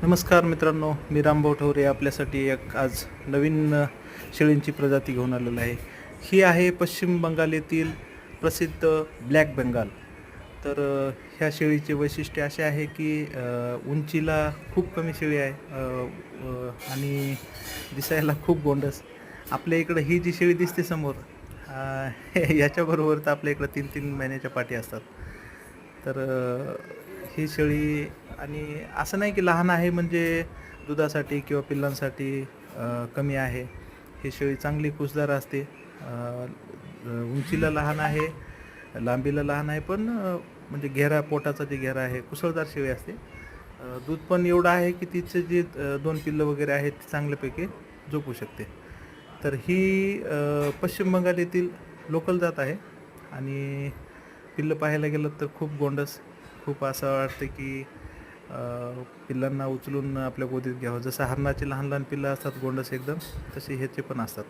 नमस्कार मित्रांनो, मी रामभाऊ ठवरे आपल्यासाठी एक आज नवीन शेळींची प्रजाती घेऊन आलेलो आहे. ही आहे पश्चिम बंगाल येथील प्रसिद्ध ब्लॅक बंगाल. तर ह्या शेळीचे वैशिष्ट्य असे आहे की उंचीला खूप कमी शेळी आहे आणि दिसायला खूप गोंडस. आपल्या इकडं ही जी शेळी दिसते समोर याच्याबरोबर तर आपल्या इकडं 3-3 महिन्याच्या पाठी असतात. तर ही शेळी आणि असं नाही की लहान आहे म्हणजे दुधासाठी किंवा पिल्लांसाठी कमी आहे. ही शेळी चांगली कुसदार असते. उंचीला लहान आहे, लांबीला लहान आहे, पण म्हणजे घेरा पोटाचा जे घेरा आहे कुसळदार शेळी असते. दूध पण एवढं आहे की तिचे जे 2 पिल्लं वगैरे आहेत ती चांगल्यापैकी झोपू शकते. तर ही पश्चिम बंगाल येथील लोकल जात आहे आणि पिल्लं पाहायला गेलं तर खूप गोंडस, खूप असं वाटतं की पिल्लांना उचलून आपल्या गोदीत घ्यावं. जसं हरणाची लहान लहान पिल्लं असतात गोंडस एकदम, तसे ह्याचे पण असतात.